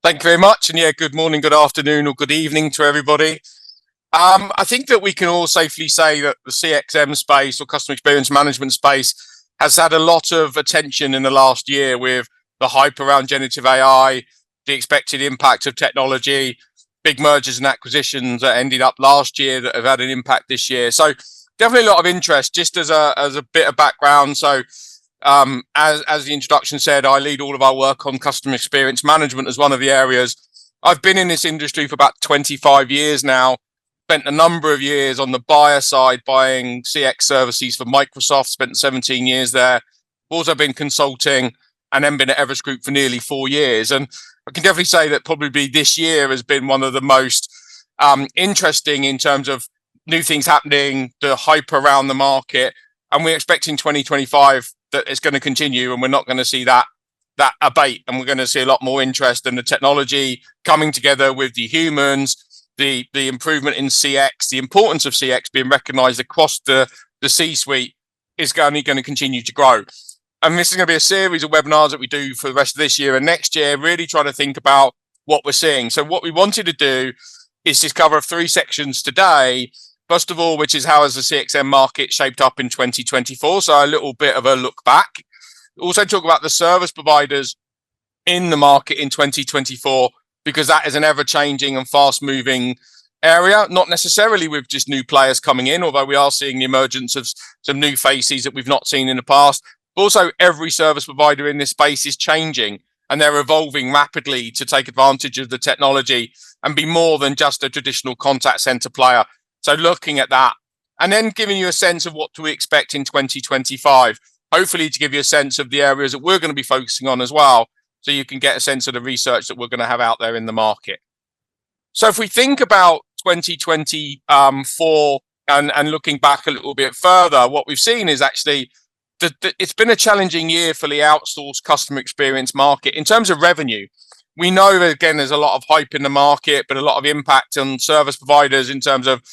Thank you very much. And yeah, good morning, good afternoon, or good evening to everybody. I think that we can all safely say that the CXM space or customer experience management space has had a lot of attention in the last year with the hype around generative AI, the expected impact of technology, big mergers and acquisitions that ended up last year that have had an impact this year. So definitely a lot of interest. Just as a bit of background, so as the introduction said, I lead all of our work on customer experience management as one of the areas. I've been in this industry for about 25 years now, spent a number of years on the buyer side buying CX services for Microsoft, spent 17 years there. Also been consulting and then been at Everest Group for nearly 4 years. And I can definitely say that probably this year has been one of the most interesting in terms of new things happening, the hype around the market. And we're expecting 2025 that it's going to continue, and we're not going to see that abate, and we're going to see a lot more interest in the technology coming together with the humans, the improvement in CX, the importance of CX being recognized across the C-suite is only going to continue to grow. And this is going to be a series of webinars that we do for the rest of this year and next year, really trying to think about what we're seeing. So what we wanted to do is just cover 3 sections today. First of all, which is how has the CXM market shaped up in 2024? So a little bit of a look back. Also talk about the service providers in the market in 2024, because that is an ever-changing and fast-moving area, not necessarily with just new players coming in, although we are seeing the emergence of some new faces that we've not seen in the past. But also, every service provider in this space is changing, and they're evolving rapidly to take advantage of the technology and be more than just a traditional contact center player. So looking at that, and then giving you a sense of what to expect in 2025, hopefully to give you a sense of the areas that we're going to be focusing on as well, so you can get a sense of the research that we're going to have out there in the market. So if we think about 2024 and looking back a little bit further, what we've seen is actually that it's been a challenging year for the outsourced customer experience market in terms of revenue. We know that, again, there's a lot of hype in the market, but a lot of impact on service providers in terms of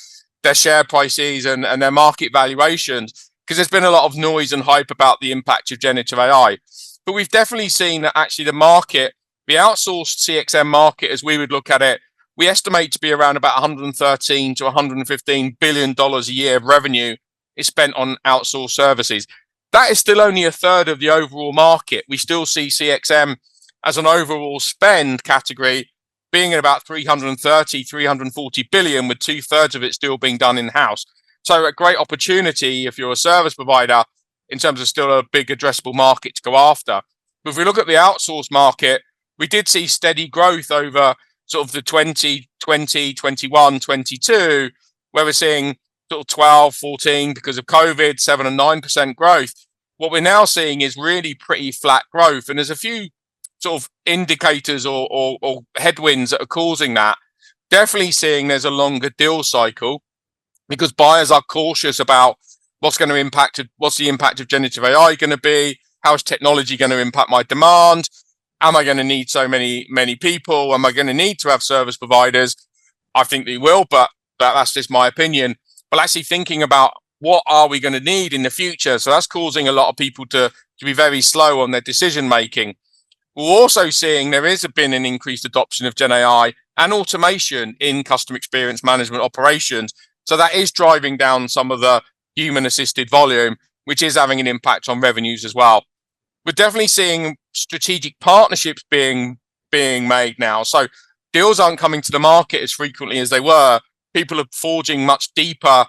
their share prices and their market valuations, because there's been a lot of noise and hype about the impact of generative AI. But we've definitely seen that actually the market, the outsourced CXM market, as we would look at it, we estimate to be around about $113 to $115 billion a year of revenue is spent on outsourced services. That is still only a third of the overall market. We still see CXM as an overall spend category being at about 340 billion, with 2/3 of it still being done in-house. So a great opportunity if you're a service provider in terms of still a big addressable market to go after. But if we look at the outsourced market, we did see steady growth over sort of the 2020, 21, 22, where we're seeing sort of 12, 14 because of COVID, 7 and 9% growth. What we're now seeing is really pretty flat growth. And there's a few sort of indicators or headwinds that are causing that. Definitely seeing there's a longer deal cycle because buyers are cautious about what's the impact of generative AI going to be? How is technology going to impact my demand? Am I going to need so many people? Am I going to need to have service providers? I think they will, but that's just my opinion. But actually thinking about what are we going to need in the future? So that's causing a lot of people to be very slow on their decision making. We're also seeing there has been an increased adoption of Gen AI and automation in customer experience management operations. So that is driving down some of the human assisted volume, which is having an impact on revenues as well. We're definitely seeing strategic partnerships being made now. So deals aren't coming to the market as frequently as they were. People are forging much deeper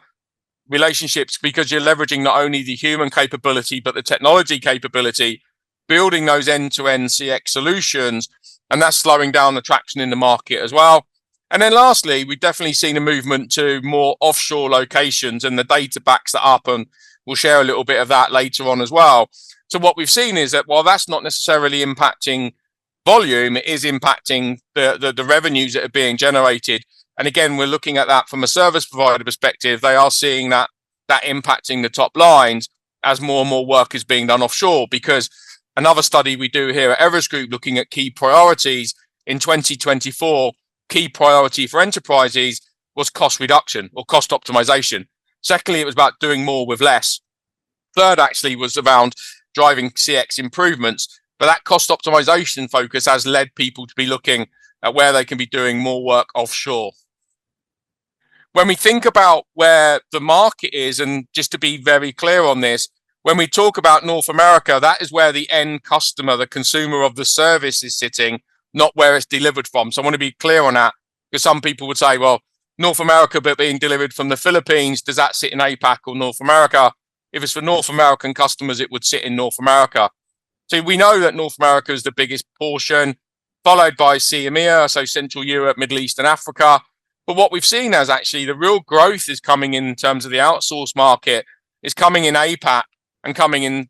relationships because you're leveraging not only the human capability, but the technology capability, building those end-to-end CX solutions, and that's slowing down the traction in the market as well. And then lastly, we've definitely seen a movement to more offshore locations, and the data backs that up, and we'll share a little bit of that later on as well. So what we've seen is that while that's not necessarily impacting volume, it is impacting the revenues that are being generated. And again, we're looking at that from a service provider perspective. They are seeing that impacting the top lines as more and more work is being done offshore, because another study we do here at Everest Group looking at key priorities in 2024, key priority for enterprises was cost reduction or cost optimization. Secondly, it was about doing more with less. Third actually was around driving CX improvements, but that cost optimization focus has led people to be looking at where they can be doing more work offshore. When we think about where the market is, and just to be very clear on this, when we talk about North America, that is where the end customer, the consumer of the service, is sitting, not where it's delivered from. So I want to be clear on that, because some people would say, well, North America, but being delivered from the Philippines, does that sit in APAC or North America? If it's for North American customers, it would sit in North America. So we know that North America is the biggest portion, followed by CEMEA, so Central Europe, Middle East, and Africa. But what we've seen is actually the real growth is coming in terms of the outsource market, is coming in APAC and coming in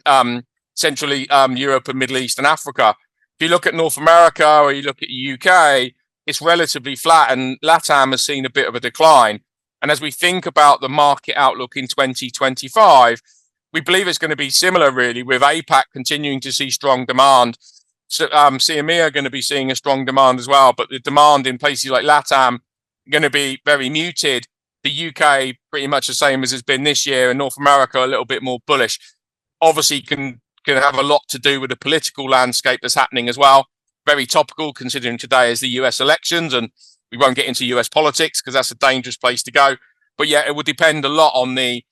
Central Europe and Middle East and Africa. If you look at North America or you look at the UK, it's relatively flat, and LATAM has seen a bit of a decline. And as we think about the market outlook in 2025, we believe it's going to be similar, really, with APAC continuing to see strong demand. So CEMEA are going to be seeing a strong demand as well, but the demand in places like LATAM going to be very muted. The UK pretty much the same as it's been this year, and North America a little bit more bullish. Obviously can have a lot to do with the political landscape that's happening as well. Very topical, considering today is the US elections, and we won't get into US politics because that's a dangerous place to go. But yeah, it would depend a lot on the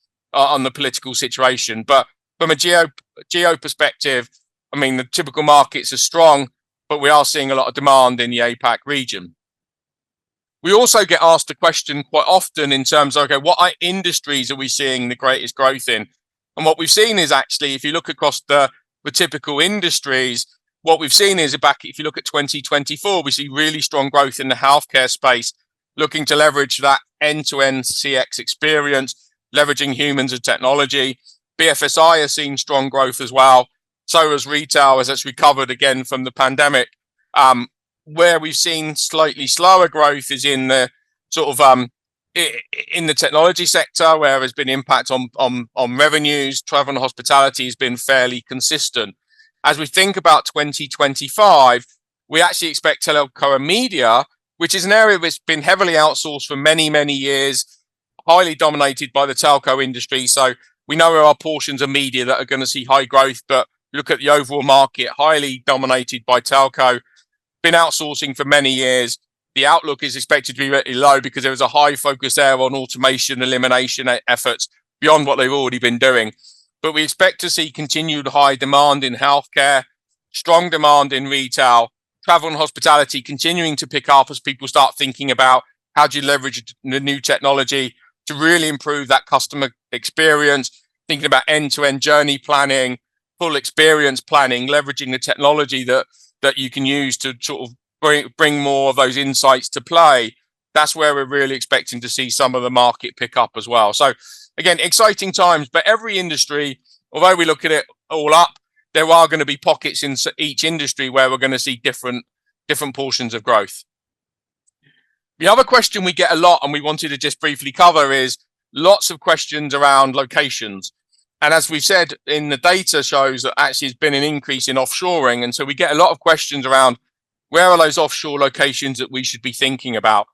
political situation. But from a geo perspective, I mean, the typical markets are strong, but we are seeing a lot of demand in the APAC region. We also get asked the question quite often in terms of, okay, what industries are we seeing the greatest growth in? And what we've seen is actually, if you look across the typical industries, what we've seen is if you look at 2024, we see really strong growth in the healthcare space, looking to leverage that end-to-end CX experience, leveraging humans and technology. BFSI has seen strong growth as well. So has retail, as it's recovered again from the pandemic. Where we've seen slightly slower growth is in the sort of in the technology sector, where there's been impact on revenues. Travel and hospitality has been fairly consistent. As we think about 2025, we actually expect telco and media, which is an area that's been heavily outsourced for many, many years, highly dominated by the telco industry. So we know there are portions of media that are going to see high growth, but look at the overall market, highly dominated by telco, been outsourcing for many years. The outlook is expected to be really low because there is a high focus there on automation, elimination efforts beyond what they've already been doing. But we expect to see continued high demand in healthcare, strong demand in retail, travel and hospitality continuing to pick up as people start thinking about how do you leverage the new technology to really improve that customer experience, thinking about end-to-end journey planning, full experience planning, leveraging the technology that you can use to sort of bring more of those insights to play. That's where we're really expecting to see some of the market pick up as well. So again, exciting times, but every industry, although we look at it all up, there are going to be pockets in each industry where we're going to see different portions of growth. The other question we get a lot, and we wanted to just briefly cover, is lots of questions around locations. And as we've said, in the data shows that actually has been an increase in offshoring. And so we get a lot of questions around where are those offshore locations that we should be thinking about?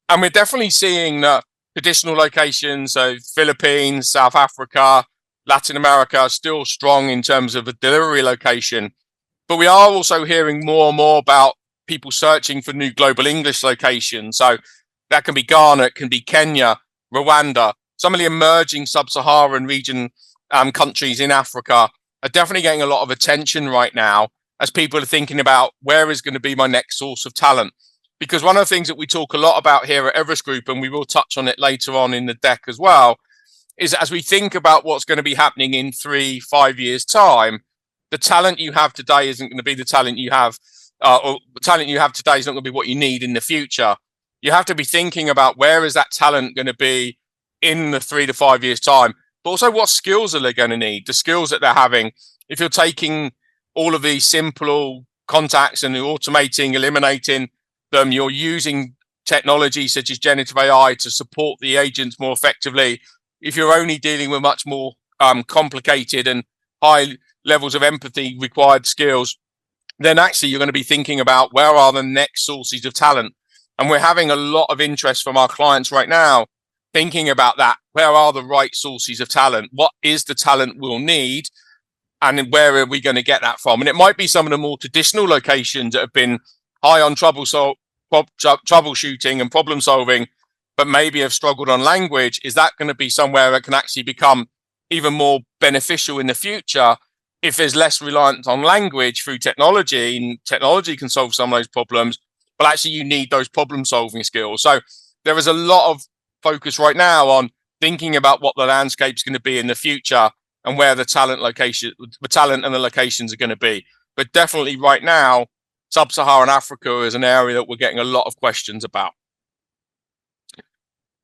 And we're definitely seeing that traditional locations, so Philippines, South Africa, Latin America, are still strong in terms of a delivery location. But we are also hearing more and more about people searching for new global English locations. So that can be Ghana, it can be Kenya, Rwanda. Some of the emerging sub-Saharan region countries in Africa are definitely getting a lot of attention right now as people are thinking about where is going to be my next source of talent. Because one of the things that we talk a lot about here at Everest Group, and we will touch on it later on in the deck as well, is as we think about what's going to be happening in 3-5 years' time, the talent you have today isn't going to be the talent you have, or the talent you have today is not going to be what you need in the future. You have to be thinking about where is that talent going to be in the 3 to 5 years' time, but also what skills are they going to need, the skills that they're having. If you're taking all of these simple contacts and you're automating, eliminating them, you're using technology such as generative AI to support the agents more effectively. If you're only dealing with much more complicated and high levels of empathy required skills, then actually you're going to be thinking about where are the next sources of talent. And we're having a lot of interest from our clients right now thinking about that. Where are the right sources of talent? What is the talent we'll need? And where are we going to get that from? And it might be some of the more traditional locations that have been high on troubleshooting and problem solving, but maybe have struggled on language. Is that going to be somewhere that can actually become even more beneficial in the future if there's less reliance on language through technology, and technology can solve some of those problems, but actually you need those problem solving skills. So there is a lot of focus right now on thinking about what the landscape is going to be in the future and where the talent and the locations are going to be. But definitely right now, Sub-Saharan Africa is an area that we're getting a lot of questions about.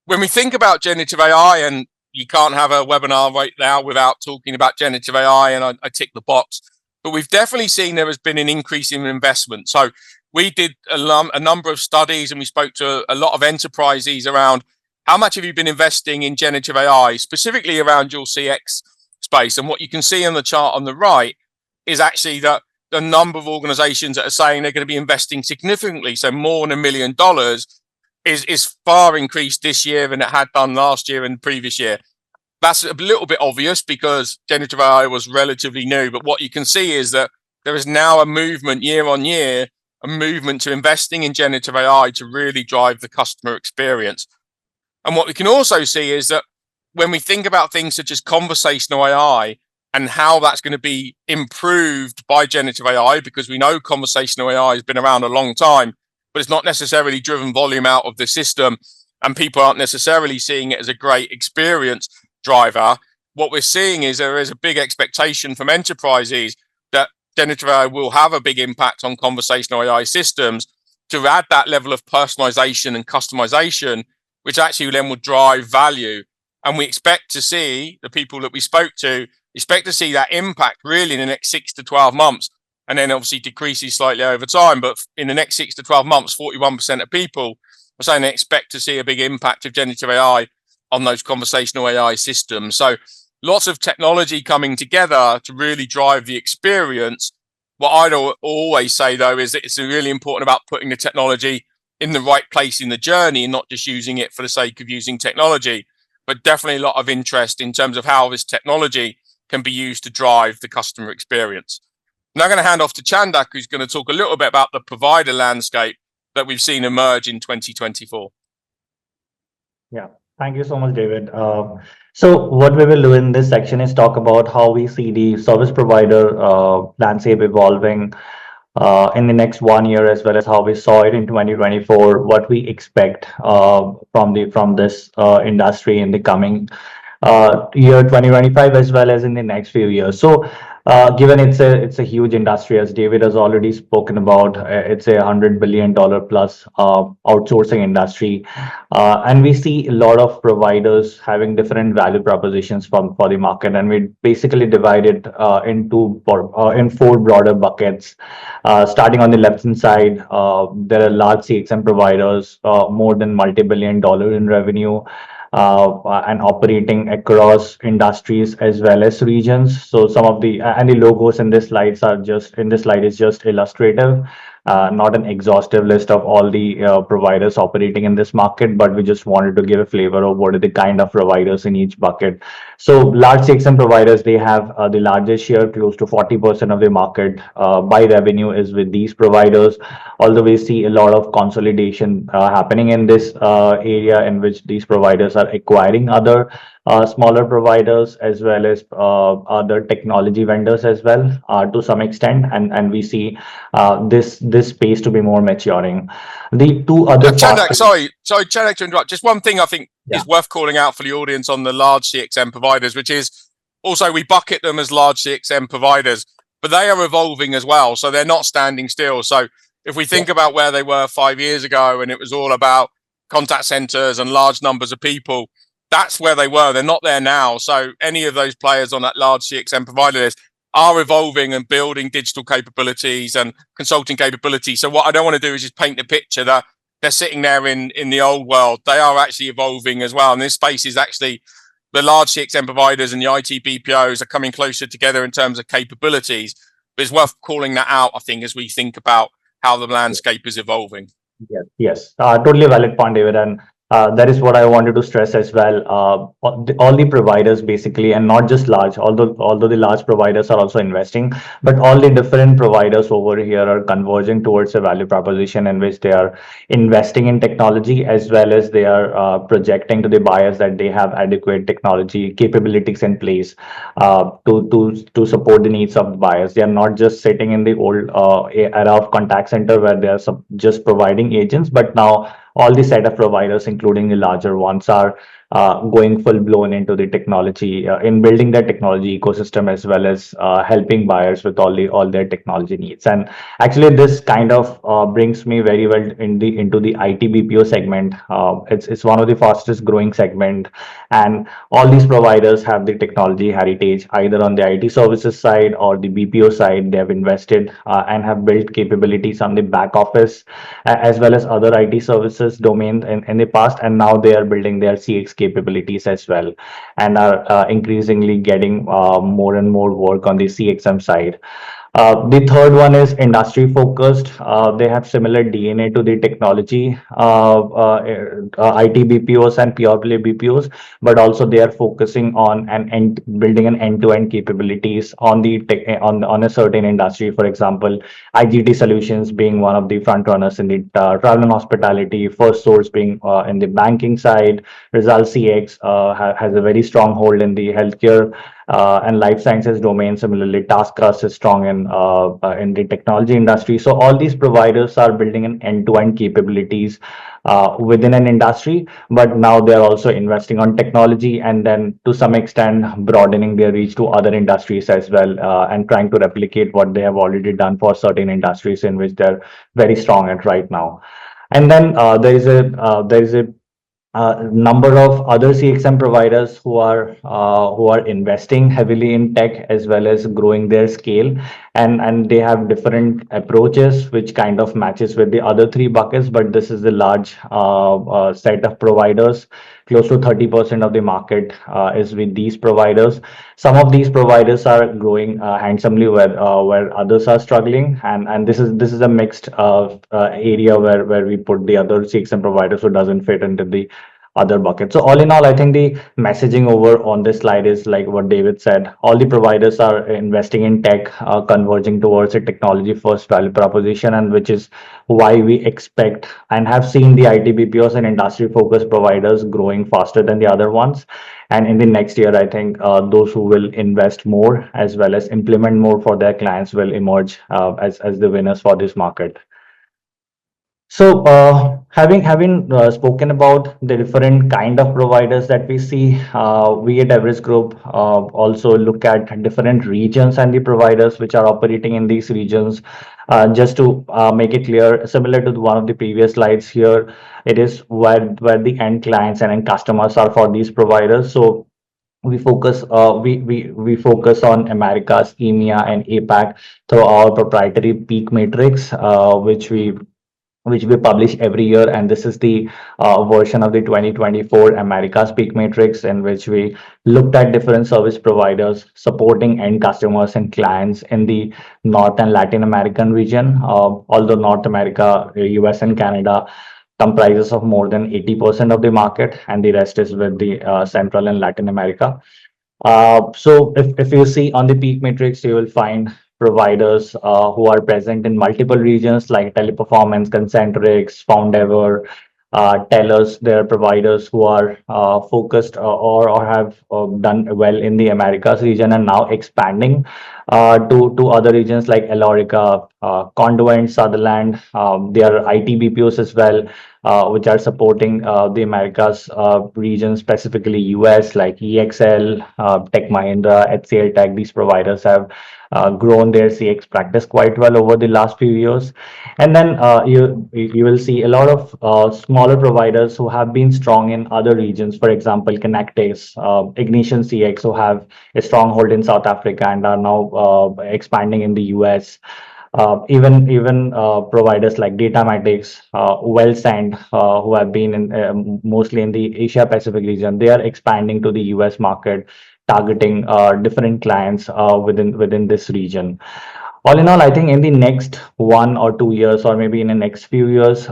When we think about generative AI, and you can't have a webinar right now without talking about generative AI, and I tick the box, but we've definitely seen there has been an increase in investment. So we did a number of studies, and we spoke to a lot of enterprises around how much have you been investing in generative AI, specifically around your CX space. And what you can see on the chart on the right is actually that the number of organizations that are saying they're going to be investing significantly, so more than $1 million, is far increased this year than it had done last year and previous year. That's a little bit obvious because generative AI was relatively new, but what you can see is that there is now a movement year on year, a movement to investing in generative AI to really drive the customer experience. And what we can also see is that when we think about things such as conversational AI and how that's going to be improved by generative AI, because we know conversational AI has been around a long time, but it's not necessarily driven volume out of the system, and people aren't necessarily seeing it as a great experience driver. What we're seeing is there is a big expectation from enterprises that generative AI will have a big impact on conversational AI systems to add that level of personalization and customization, which actually then will drive value. And we expect to see, the people that we spoke to, expect to see that impact really in the next 6 to 12 months. And then obviously decreases slightly over time. But in the next 6 to 12 months, 41% of people are saying they expect to see a big impact of generative AI on those conversational AI systems. So lots of technology coming together to really drive the experience. What I'd always say, though, is that it's really important about putting the technology in the right place in the journey and not just using it for the sake of using technology, but definitely a lot of interest in terms of how this technology can be used to drive the customer experience. Now I'm going to hand off to Chandak, who's going to talk a little bit about the provider landscape that we've seen emerge in 2024. Yeah, thank you so much, David. So what we will do in this section is talk about how we see the service provider landscape evolving in the next 1 year, as well as how we saw it in 2024, what we expect from this industry in the coming year 2025, as well as in the next few years. So given it's a huge industry, as David has already spoken about, it's a $100 billion plus outsourcing industry, and we see a lot of providers having different value propositions for the market, and we basically divide it in four broader buckets. Starting on the left hand side, there are large CXM providers, more than multi-billion dollar in revenue, and operating across industries as well as regions. So some of the logos in this slide is just illustrative, not an exhaustive list of all the providers operating in this market, but we just wanted to give a flavor of what are the kind of providers in each bucket. So large CXM providers, they have the largest share, close to 40% of the market by revenue is with these providers. Although we see a lot of consolidation happening in this area, in which these providers are acquiring other smaller providers, as well as other technology vendors as well, to some extent, and we see this space to be more maturing. The two other Chandak, sorry, Chandak, to interrupt. Just one thing I think is worth calling out for the audience on the large CXM providers, which is also we bucket them as large CXM providers, but they are evolving as well. So they're not standing still. So if we think about where they were 5 years ago, and it was all about contact centers and large numbers of people, that's where they were. They're not there now. So any of those players on that large CXM provider list are evolving and building digital capabilities and consulting capabilities. So what I don't want to do is just paint the picture that they're sitting there in the old world. They are actually evolving as well. And this space is actually the large CXM providers and the IT BPOs are coming closer together in terms of capabilities. But it's worth calling that out, I think, as we think about how the landscape is evolving. Yes, totally valid point, David. And That is what I wanted to stress as well. All the providers basically, and not just large, although the large providers are also investing, but all the different providers over here are converging towards a value proposition in which they are investing in technology, as well as they are projecting to the buyers that they have adequate technology capabilities in place to support the needs of the buyers. They are not just sitting in the old era of contact center where they are just providing agents, but now all the set of providers, including the larger ones, are going full blown into the technology, in building their technology ecosystem, as well as helping buyers with all their technology needs. And actually, this kind of brings me very well into the IT BPO segment. It's one of the fastest growing segment, and all these providers have the technology heritage either on the IT services side or the BPO side. They have invested and have built capabilities on the back office as well as other IT services domain in the past, and now they are building their CX capabilities as well, and are increasingly getting more and more work on the CXM side. The third one is industry focused. They have similar DNA to the technology IT BPOs and pure play BPOs, but also they are focusing on and building an end-to-end capabilities on the tech, on a certain industry. For example, IGT Solutions being one of the front runners in the travel and hospitality, First Source being in the banking side, Result CX has a very strong hold in the healthcare and life sciences domain. Similarly, TaskUs is strong in the technology industry. So all these providers are building an end-to-end capabilities within an industry, but now they're also investing on technology and then to some extent broadening their reach to other industries as well, and trying to replicate what they have already done for certain industries in which they're very strong at right now. And then there is a number of other CXM providers who are investing heavily in tech as well as growing their scale, and they have different approaches which kind of matches with the other three buckets. But this is the large set of providers. Close to 30% of the market is with these providers. Some of these providers are growing handsomely where others are struggling, and this is a mixed area where we put the other CXM providers who doesn't fit into the other bucket. So all in all, I think the messaging over on this slide is like what David said. All the providers are investing in tech, converging towards a technology first value proposition, and which is why we expect and have seen the IT BPOs and industry focused providers growing faster than the other ones. And in the next year, I think those who will invest more as well as implement more for their clients will emerge as the winners for this market. So, having spoken about the different kind of providers that we see, we at Everest Group also look at different regions and the providers which are operating in these regions. Just to make it clear, similar to one of the previous slides here, it is where the end clients and end customers are for these providers. So we focus on Americas, EMEA, and APAC through our proprietary peak matrix, which we publish every year, and this is the version of the 2024 Americas Peak Matrix, in which we looked at different service providers supporting end customers and clients in the North and Latin American region. Although North America, US, and Canada comprises of more than 80% of the market, and the rest is with the Central and Latin America. So if you see on the peak matrix, you will find providers who are present in multiple regions like Teleperformance, Concentrix, Foundever, Tellus. There are providers who are focused or have done well in the Americas region and now expanding to other regions like Alorica, Conduent, Sutherland. There are IT BPOs as well, which are supporting the Americas region, specifically US, like EXL, Tech Mahindra, HCL Tech. These providers have grown their CX practice quite well over the last few years. And then you will see a lot of smaller providers who have been strong in other regions. For example, Connectis, Ignition CX, who have a stronghold in South Africa and are now expanding in the US. Even providers like Datamatics, WellSend, who have been in mostly in the Asia Pacific region, they are expanding to the US market, targeting different clients within this region. All in all, I think in the next 1 or 2 years, or maybe in the next few years,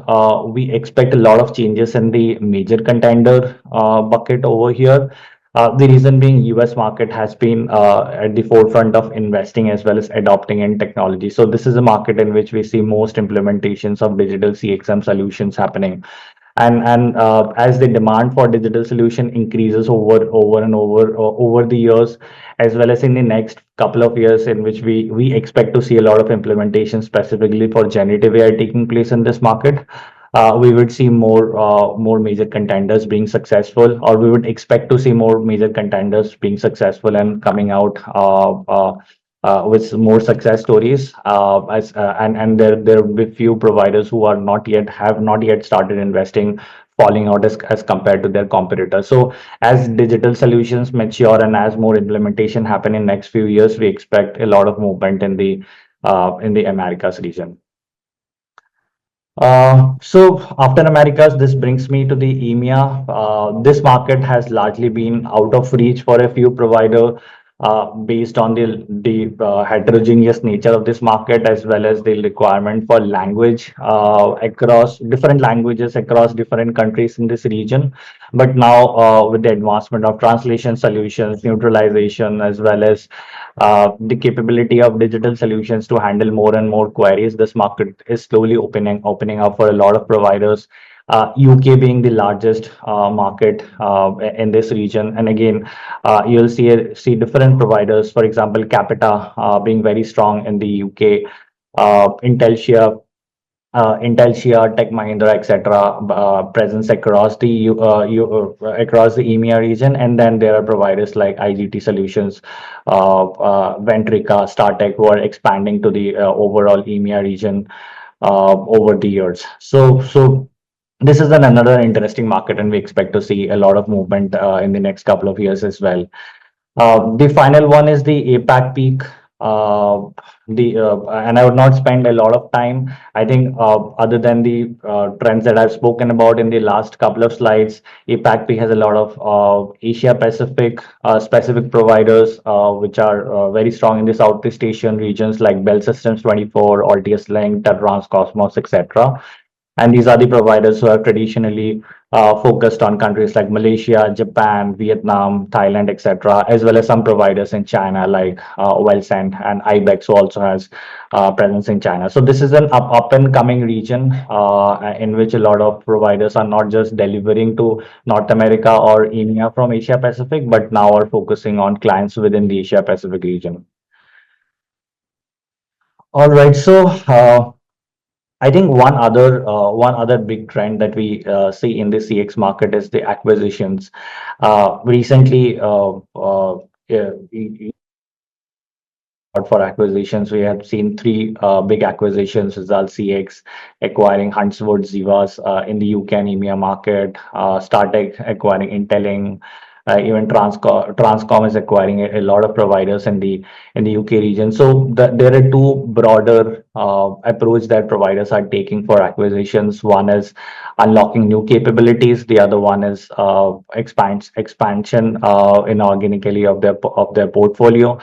we expect a lot of changes in the major contender bucket over here. The reason being, US market has been at the forefront of investing as well as adopting in technology. So this is a market in which we see most implementations of digital CXM solutions happening. And as the demand for digital solution increases over the years, as well as in the next couple of years, in which we expect to see a lot of implementation specifically for generative AI taking place in this market, we would see more major contenders being successful, or we would expect to see more major contenders being successful and coming out with more success stories. And there will be few providers who are not yet started investing, falling out as compared to their competitors. So as digital solutions mature and as more implementation happen in next few years, we expect a lot of movement in the Americas region. So after Americas, this brings me to the EMEA. This market has largely been out of reach for a few provider based on the heterogeneous nature of this market, as well as the requirement for language across different languages across different countries in this region. But now with the advancement of translation solutions, neutralization, as well as the capability of digital solutions to handle more and more queries, this market is slowly opening up for a lot of providers. UK being the largest market in this region, and again, you'll see different providers. For example, Capita being very strong in the UK, Intelsia, Tech Mahindra, etc., presence across across the EMEA region, and then there are providers like IGT Solutions, Ventrica, StarTech, who are expanding to the overall EMEA region over the years. So this is another interesting market, and we expect to see a lot of movement in the next couple of years as well. The final one is the APAC peak. The And I would not spend a lot of time. I think other than the trends that I've spoken about in the last couple of slides, APAC peak has a lot of Asia Pacific specific providers which are very strong in the Southeast Asian regions like Bell Systems 24, Altius Link, Tetrans Cosmos, etc. And these are the providers who have traditionally focused on countries like Malaysia, Japan, Vietnam, Thailand, etc., as well as some providers in China like Wellsend and IBEX, who also has presence in China. So this is an up and coming region in which a lot of providers are not just delivering to North America or EMEA from Asia Pacific, but now are focusing on clients within the Asia Pacific region. All right, so I think one other big trend that we see in the CX market is the acquisitions. Recently, yeah, for acquisitions, we have seen three big acquisitions: Result CX acquiring Huntswood Zivas in the UK and EMEA market, StarTech acquiring Intelling, even Transcom is acquiring a lot of providers in the UK region. So there are two broader approach that providers are taking for acquisitions. One is unlocking new capabilities. The other one is expansion inorganically of their portfolio.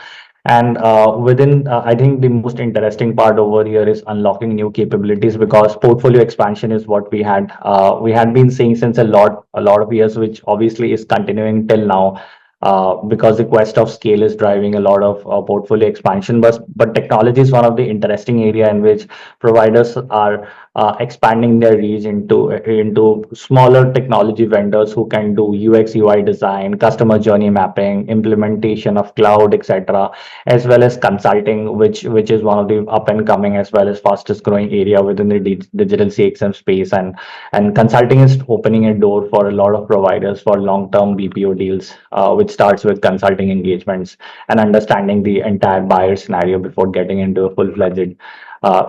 And within, I think the most interesting part over here is unlocking new capabilities, because portfolio expansion is what we had been seeing since a lot of years, which obviously is continuing till now. Because the quest of scale is driving a lot of portfolio expansion, but technology is one of the interesting area in which providers are expanding their reach into smaller technology vendors who can do UX UI design, customer journey mapping, implementation of cloud, etc., as well as consulting, which is one of the up and coming as well as fastest growing area within the digital CXM space. And consulting is opening a door for a lot of providers for long-term BPO deals, which starts with consulting engagements and understanding the entire buyer scenario before getting into a full-fledged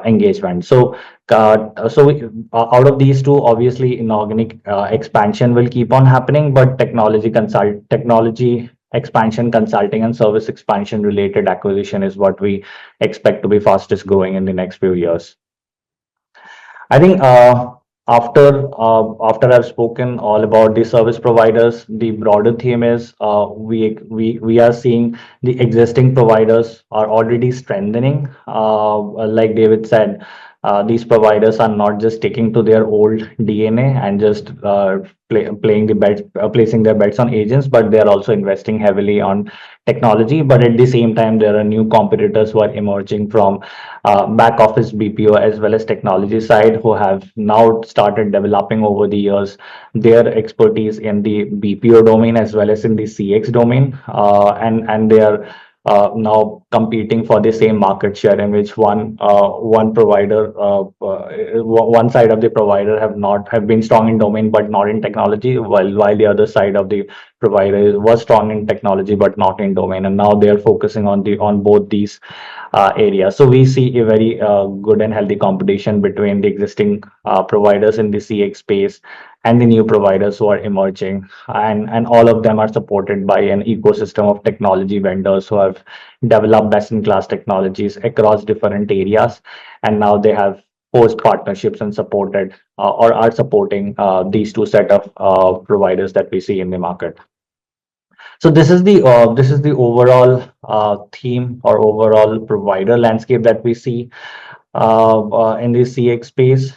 engagement. So, out of these two, obviously, inorganic expansion will keep on happening, but technology expansion, consulting, and service expansion related acquisition is what we expect to be fastest growing in the next few years. I think After I've spoken all about the service providers, the broader theme is we are seeing the existing providers are already strengthening. Like David said, these providers are not just sticking to their old DNA and just playing the bets, placing their bets on agents, but they are also investing heavily on technology. But at the same time, there are new competitors who are emerging from back office BPO as well as technology side who have now started developing over the years their expertise in the BPO domain as well as in the CX domain, and they are now competing for the same market share in which one provider one side of the provider have been strong in domain but not in technology, while the other side of the provider was strong in technology but not in domain, and now they are focusing on both these area. So we see a very good and healthy competition between the existing providers in the CX space and the new providers who are emerging, and all of them are supported by an ecosystem of technology vendors who have developed best-in-class technologies across different areas, and now they have forced partnerships and supported or are supporting these two set of providers that we see in the market. So this is the overall theme or overall provider landscape that we see in the CX space.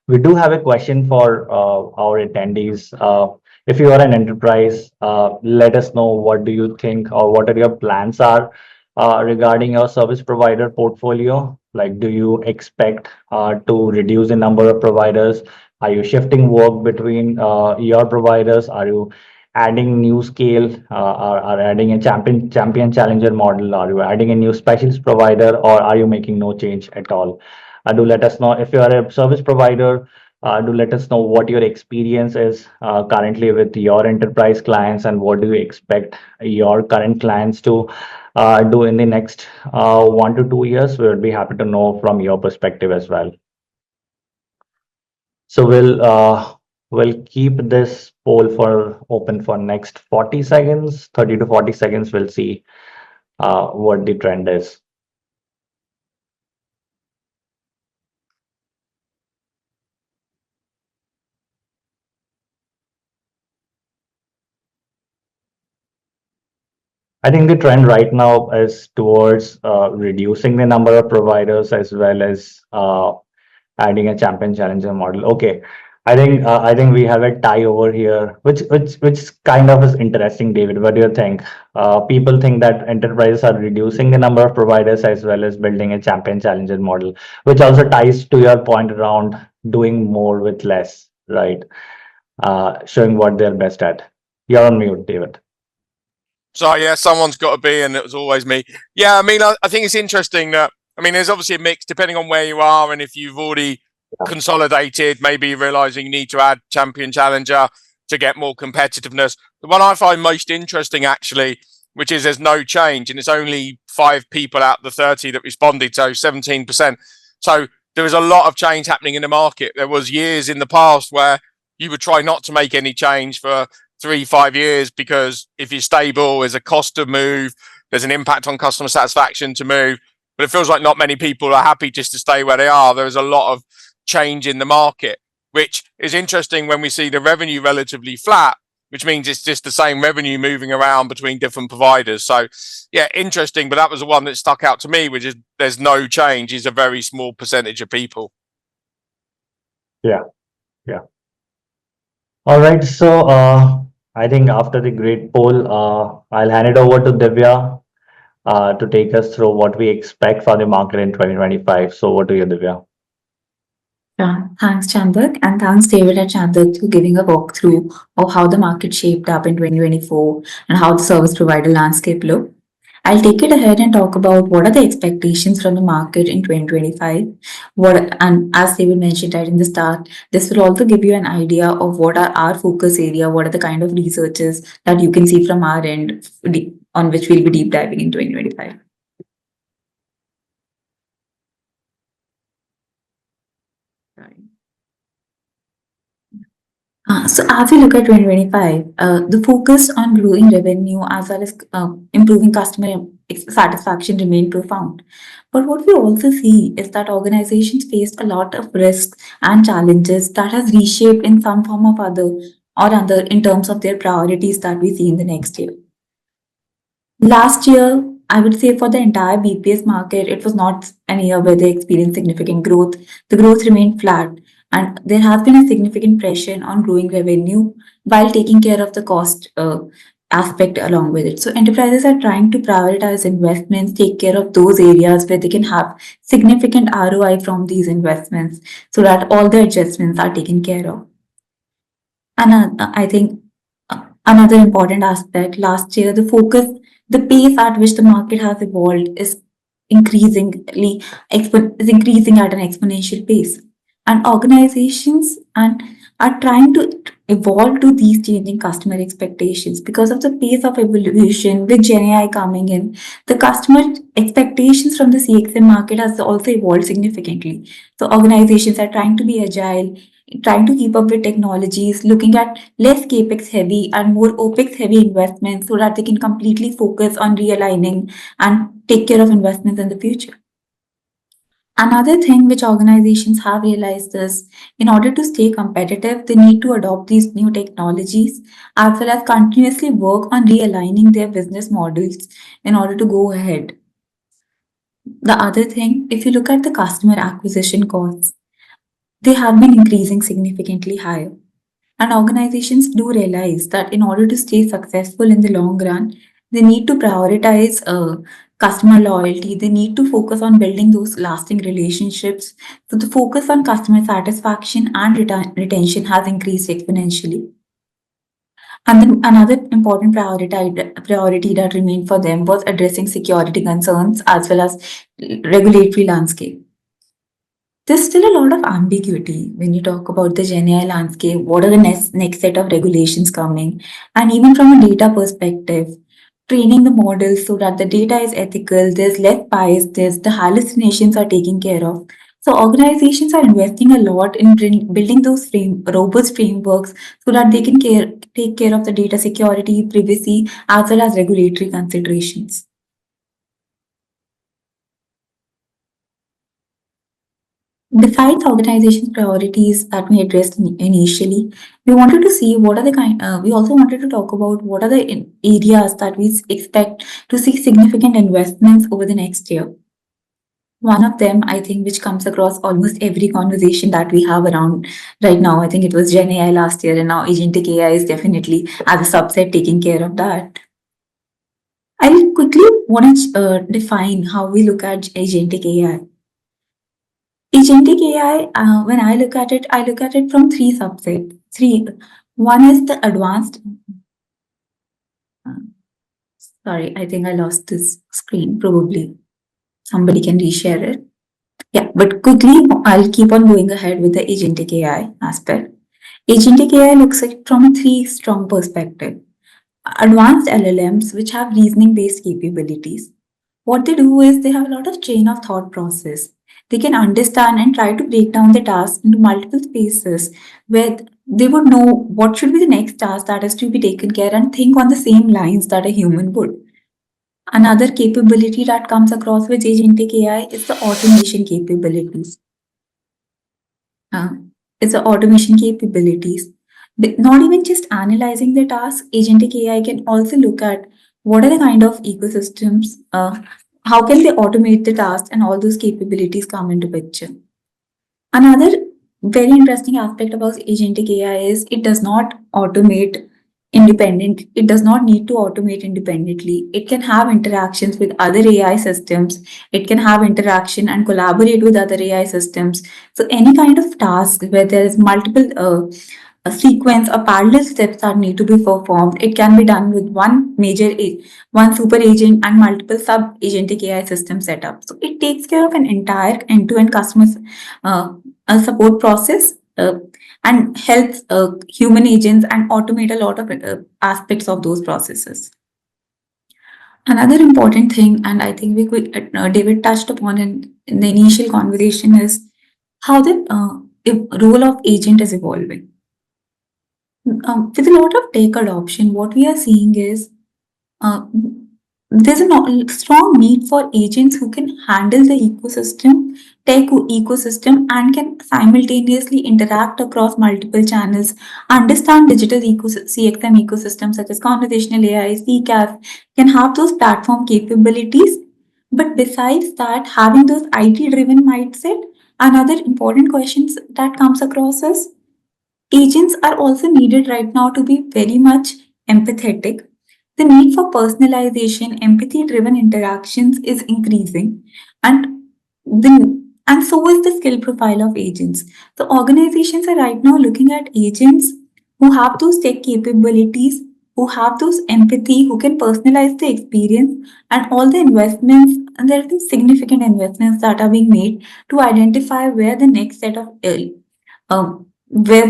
We do have a question for our attendees. If you are an enterprise, let us know what do you think or what are your plans are regarding your service provider portfolio. Like, do you expect to reduce the number of providers? Are you shifting work between your providers? Are you adding new scale, are adding a champion challenger model? Are you adding a new specialist provider, or are you making no change at all? Do let us know if you are a service provider. Do let us know what your experience is currently with your enterprise clients, and what do you expect your current clients to do in the next 1 to 2 years. We would be happy to know from your perspective as well. So we'll keep this poll for open for next 40 seconds, 30 to 40 seconds. We'll see what the trend is. I think the trend right now is towards reducing the number of providers as well as adding a champion challenger model. Okay. I think we have a tie over here, which kind of is interesting, David. What do you think? People think that enterprises are reducing the number of providers as well as building a champion challenger model, which also ties to your point around doing more with less, right? Showing what they're best at. You're on mute, David. So yeah, someone's got to be, and it was always me. Yeah, I mean, I think it's interesting that there's obviously a mix depending on where you are, and if you've already consolidated, maybe realizing you need to add champion challenger to get more competitiveness. The one I find most interesting, actually, which is there's no change, and it's only 5 people out of the 30 that responded, so 17%. So there is a lot of change happening in the market. There was years in the past where you would try not to make any change for 3-5 years because if you're stable, there's a cost to move, there's an impact on customer satisfaction to move. But it feels like not many people are happy just to stay where they are. There's a lot of change in the market, which is interesting when we see the revenue relatively flat, which means it's just the same revenue moving around between different providers. So yeah, interesting. But that was the one that stuck out to me, which is there's no change. It's a very small percentage of people. Yeah. Yeah. All right. So I think after the great poll, I'll hand it over to Divya to take us through what we expect for the market in 2025. So what do you, Divya? Yeah, thanks, Chandak, and thanks, David and Chandak, for giving a walkthrough of how the market shaped up in 2024 and how the service provider landscape looked. I'll take it ahead and talk about what are the expectations from the market in 2025. And as David mentioned right in the start, this will also give you an idea of what are our focus area, what are the kind of researches that you can see from our end on which we'll be deep diving in 2025. So as we look at 2025, the focus on growing revenue as well as improving customer satisfaction remained profound. But what we also see is that organizations faced a lot of risks and challenges that has reshaped in some form of other in terms of their priorities that we see in the next year. Last year, I would say for the entire BPS market, it was not an year where they experienced significant growth. The growth remained flat, and there has been a significant pressure on growing revenue while taking care of the cost aspect along with it. So, enterprises are trying to prioritize investments, take care of those areas where they can have significant ROI from these investments so that all the adjustments are taken care of. And I think another important aspect last year, the pace at which the market has evolved is is increasing at an exponential pace, and organizations and are trying to evolve to these changing customer expectations because of the pace of evolution with Gen AI coming in. The customer expectations from the CXM market has also evolved significantly. So organizations are trying to be agile, trying to keep up with technologies, looking at less capex heavy and more opex heavy investments so that they can completely focus on realigning and take care of investments in the future. Another thing which organizations have realized is in order to stay competitive, they need to adopt these new technologies as well as continuously work on realigning their business models in order to go ahead. The other thing, if you look at the customer acquisition costs, they have been increasing significantly higher. And organizations do realize that in order to stay successful in the long run, they need to prioritize customer loyalty. They need to focus on building those lasting relationships. So the focus on customer satisfaction and retention has increased exponentially. And then another important priority that remained for them was addressing security concerns as well as regulatory landscape. There's still a lot of ambiguity when you talk about the Gen AI landscape. What are the next set of regulations coming? And even from a data perspective, training the models so that the data is ethical, there's less bias, there's the hallucinations are taken care of. So organizations are investing a lot in building those robust frameworks so that they can take care of the data security, privacy, as well as regulatory considerations. Besides organization priorities that we addressed initially, we wanted to see what are the we also wanted to talk about what are the areas that we expect to see significant investments over the next year. One of them, I think, which comes across almost every conversation that we have around right now, I think it was Gen AI last year, and now agentic AI is definitely as a subset taking care of that. I'll quickly want to define how we look at agentic AI. Agentic AI, when I look at it from three subsets. One is the advanced. Sorry, I think I lost this screen. Probably somebody can reshare it. Yeah, but quickly, I'll keep on going ahead with the agentic AI aspect. Agentic AI looks at it from three strong perspectives. Advanced LLMs, which have reasoning-based capabilities. What they do is they have a lot of chain of thought process. They can understand and try to break down the task into multiple spaces where they would know what should be the next task that is to be taken care and think on the same lines that a human would. Another capability that comes across with agentic AI is the automation capabilities. It's the automation capabilities. But not even just analyzing the task, agentic AI can also look at what are the kind of ecosystems, how can they automate the task, and all those capabilities come into picture. Another very interesting aspect about agentic AI is it does not automate independent. It does not need to automate independently. It can have interactions with other AI systems. It can have interaction and collaborate with other AI systems. So any kind of task where there is multiple a sequence or parallel steps that need to be performed, it can be done with one super agent and multiple sub agentic AI system setup. So it takes care of an entire end-to-end customer support process and helps human agents and automate a lot of aspects of those processes. Another important thing, and I think David touched upon in the initial conversation, is how the role of agent is evolving. With a lot of tech adoption, what we are seeing is there's a strong need for agents who can handle the tech ecosystem, and can simultaneously interact across multiple channels, understand digital CXM ecosystems such as conversational AI, CCAS, can have those platform capabilities. But besides that, having those IT-driven mindset, another important questions that comes across is agents are also needed right now to be very much empathetic. The need for personalization, empathy driven interactions is increasing, and and so is the skill profile of agents. So organizations are right now looking at agents who have those tech capabilities, who have those empathy, who can personalize the experience, and all the investments, and there have been significant investments that are being made to identify where the next set of where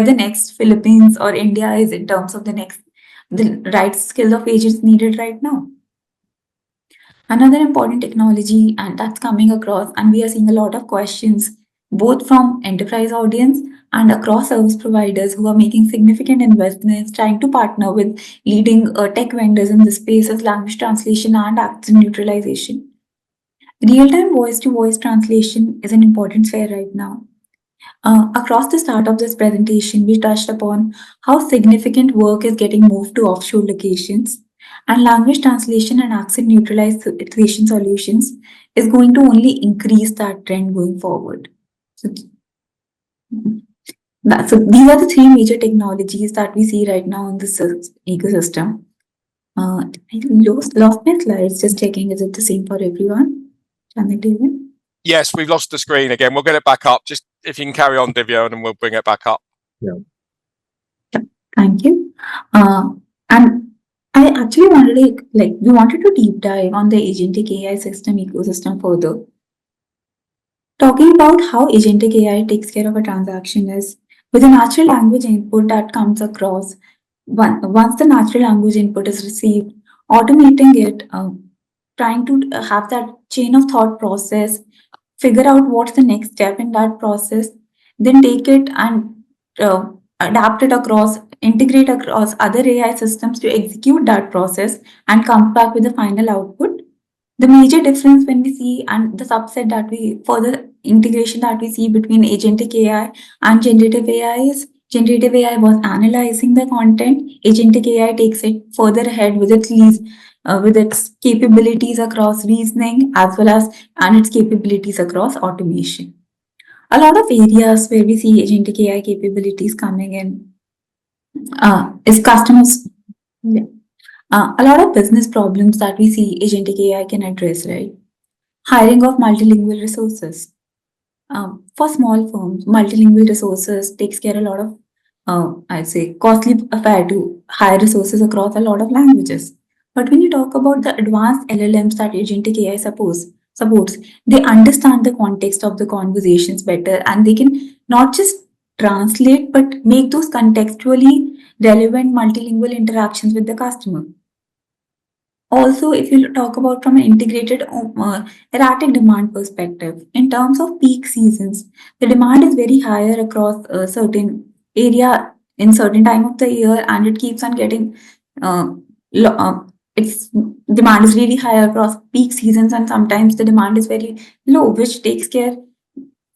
the next Philippines or India is in terms of the right skill of agents needed right now. Another important technology and that's coming across, and we are seeing a lot of questions both from enterprise audience and across service providers who are making significant investments trying to partner with leading tech vendors in the space as language translation and accent neutralization. Real-time voice-to-voice translation is an important sphere right now. Across the start of this presentation, we touched upon how significant work is getting moved to offshore locations, and language translation and accent neutralization solutions is going to only increase that trend going forward. So, so these are the three major technologies that we see right now in this ecosystem. I lost my slides, just checking, is it the same for everyone? David? Yes, we've lost the screen again. We'll get it back up. Just if you can carry on, Divya, and we'll bring it back up. Yeah. Thank you. And I actually wanted we wanted to deep dive on the agentic AI system ecosystem further. Talking about how agentic AI takes care of a transaction is with a natural language input that comes across. Once the natural language input is received, automating it, trying to have that chain of thought process, figure out what's the next step in that process, then take it and uh, adapt it across, integrate across other AI systems to execute that process and come back with the final output. The major difference when we see, and the subset that we further integration that we see between agentic AI and generative AI is generative AI was analyzing the content, agentic AI takes it further ahead with its capabilities across reasoning as well as and its capabilities across automation. A lot of areas where we see agentic AI capabilities coming in is customers. Yeah. A lot of business problems that we see agentic AI can address, right? Hiring of multilingual resources. For small firms, multilingual resources takes care a lot of, I'd say, costly affair to hire resources across a lot of languages. But when you talk about the advanced LLMs that agentic AI supports, they understand the context of the conversations better, and they can not just translate but make those contextually relevant multilingual interactions with the customer. Also, if you talk about from an integrated erratic demand perspective, in terms of peak seasons, the demand is very higher across a certain area in certain time of the year, and it keeps on getting its demand is really high across peak seasons, and sometimes the demand is very low, which takes care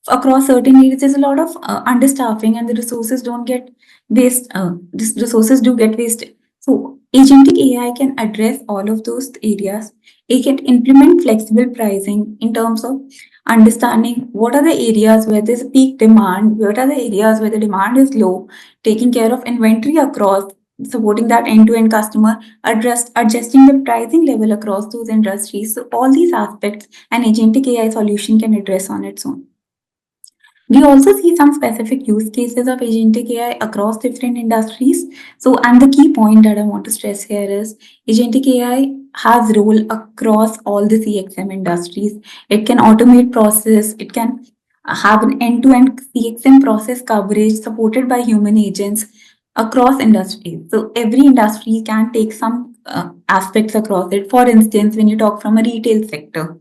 across certain areas. There's a lot of understaffing, and the resources don't get waste. Resources do get wasted. So agentic AI can address all of those areas. It can implement flexible pricing in terms of understanding what are the areas where there's a peak demand, what are the areas where the demand is low, taking care of inventory across, supporting that end-to-end customer, adjusting the pricing level across those industries. So all these aspects an agentic AI solution can address on its own. We also see some specific use cases of agentic AI across different industries. So, and the key point that I want to stress here is agentic AI has role across all the CXM industries. It can automate process. It can have an end-to-end CXM process coverage supported by human agents across industries. So every industry can take some aspects across it. For instance, when you talk from a retail sector,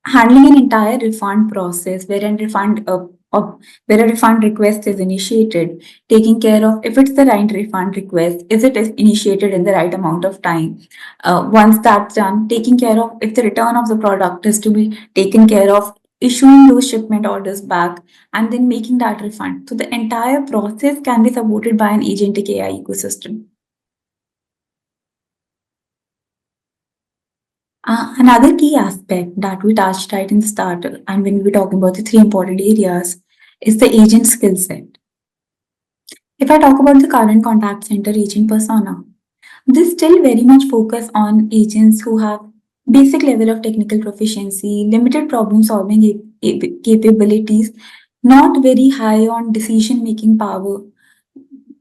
handling an entire refund process wherein refund or where a refund request is initiated, taking care of if it's the right refund request, is it is initiated in the right amount of time. Once that's done, taking care of if the return of the product is to be taken care of, issuing those shipment orders back, and then making that refund. So the entire process can be supported by an agentic AI ecosystem. Another key aspect that we touched right in the start, and when we were talking about the three important areas, is the agent skill set. If I talk about the current contact center agent persona, they still very much focus on agents who have basic level of technical proficiency, limited problem solving capabilities, not very high on decision making power.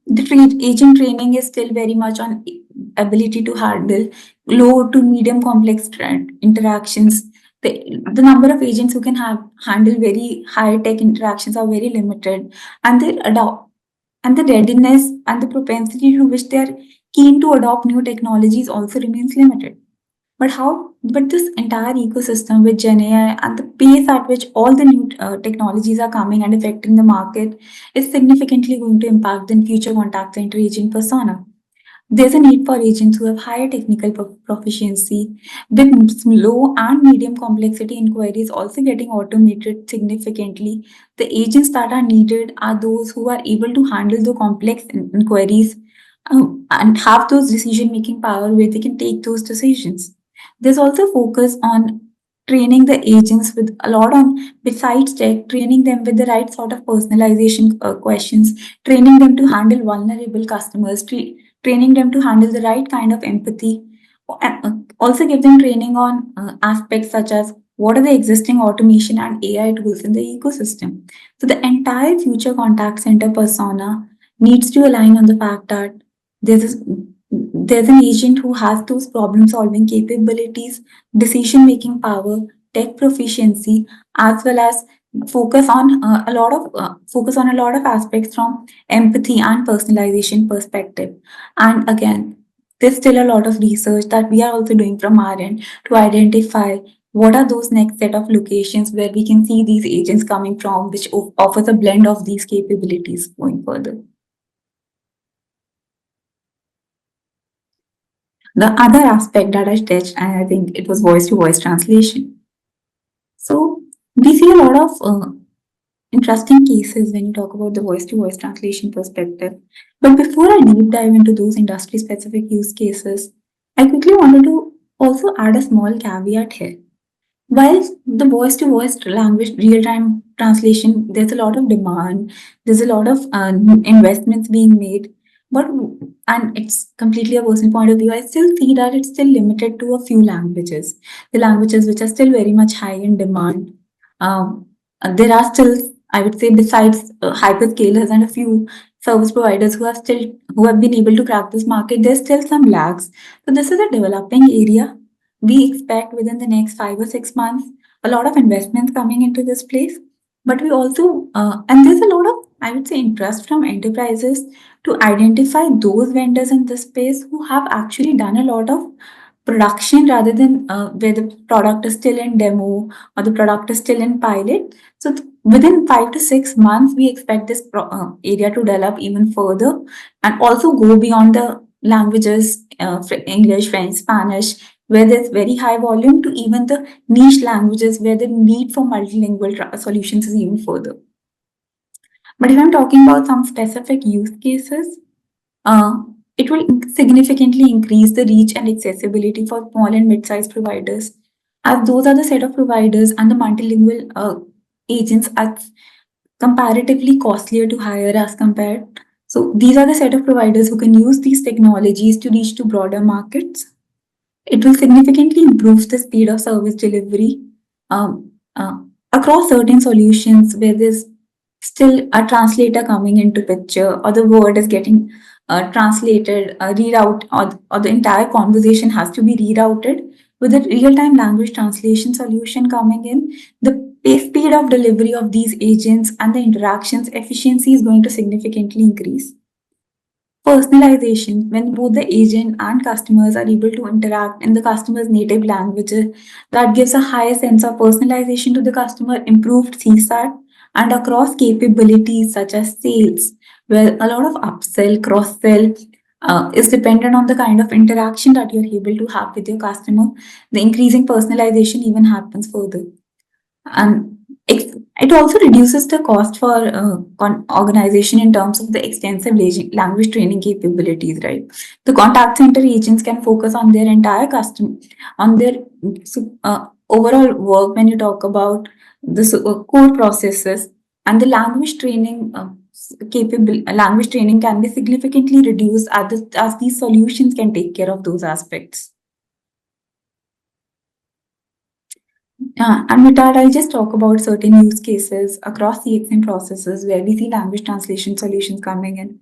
The agent training is still very much on ability to handle low to medium complex interactions. The number of agents who can handle very high tech interactions are very limited, and the readiness and the propensity to which they are keen to adopt new technologies also remains limited. But this entire ecosystem with Gen AI and the pace at which all the new technologies are coming and affecting the market is significantly going to impact the future contact center agent persona. There's a need for agents who have higher technical proficiency, with low and medium complexity inquiries also getting automated significantly. The agents that are needed are those who are able to handle the complex inquiries, and have those decision making power where they can take those decisions. There's also focus on training the agents with a lot on, besides tech, training them with the right sort of personalization questions, training them to handle vulnerable customers, training them to handle the right kind of empathy, and also give them training on aspects such as what are the existing automation and AI tools in the ecosystem. So the entire future contact center persona needs to align on the fact that there's there's an agent who has those problem solving capabilities, decision making power, tech proficiency, as well as focus on a lot of aspects from empathy and personalization perspective. And again, there's still a lot of research that we are also doing from our end to identify what are those next set of locations where we can see these agents coming from, which offers a blend of these capabilities going further. The other aspect that I touched, and I think it was voice to voice translation. So we see a lot of interesting cases when you talk about the voice to voice translation perspective. But before I deep dive into those industry specific use cases, I quickly wanted to also add a small caveat here. While the voice to voice language real time translation, there's a lot of demand, there's a lot of investments being made, but and it's completely a personal point of view, I still see that it's still limited to a few languages, the languages which are still very much high in demand. There are still, I would say, besides hyperscalers and a few service providers who have been able to crack this market, there's still some lags. So this is a developing area. We expect within the next 5 or 6 months a lot of investments coming into this place. But we also, and there's a lot of, I would say, interest from enterprises to identify those vendors in this space who have actually done a lot of production rather than where the product is still in demo or the product is still in pilot. So within 5 to 6 months, we expect this area to develop even further and also go beyond the languages, English, French, Spanish, where there's very high volume, to even the niche languages where the need for multilingual solutions is even further. But if I'm talking about some specific use cases, it will significantly increase the reach and accessibility for small and mid-sized providers, as those are the set of providers and the multilingual agents are comparatively costlier to hire as compared. So these are the set of providers who can use these technologies to reach to broader markets. It will significantly improve the speed of service delivery um, uh, across certain solutions where there's still a translator coming into picture, or the word is getting translated, reroute, or the entire conversation has to be rerouted. With a real-time language translation solution coming in, the speed of delivery of these agents and the interactions efficiency is going to significantly increase. Personalization, when both the agent and customers are able to interact in the customer's native languages, that gives a higher sense of personalization to the customer, improved CSAT, and across capabilities such as sales, where a lot of upsell, cross-sell is dependent on the kind of interaction that you're able to have with your customer. The increasing personalization even happens further. And it also reduces the cost for organization in terms of the extensive language training capabilities, right? The contact center agents can focus on their entire customer, on their overall work when you talk about the core processes, and the language training language training can be significantly reduced as these solutions can take care of those aspects. And with that, I'll just talk about certain use cases across CXM processes where we see language translation solutions coming in.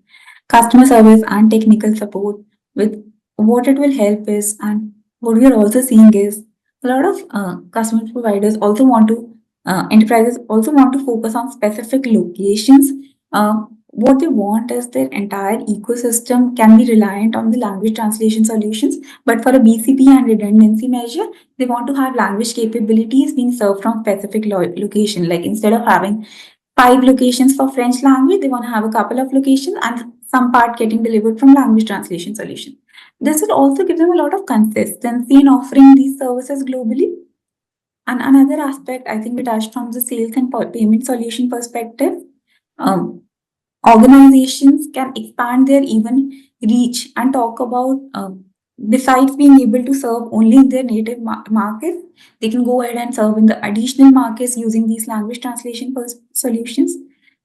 Customer service and technical support, with what it will help is, and what we are also seeing is a lot of customer providers also want to, enterprises also want to focus on specific locations. What they want is their entire ecosystem can be reliant on the language translation solutions, but for a BCP and redundancy measure, they want to have language capabilities being served from specific location. Like instead of having 5 locations for French language, they want to have a couple of locations and some part getting delivered from language translation solution. This will also give them a lot of consistency in offering these services globally. And another aspect, I think we touched from the sales and payment solution perspective. Um, Organizations can expand their even reach and talk about besides being able to serve only in their native markets, they can go ahead and serve in the additional markets using these language translation solutions.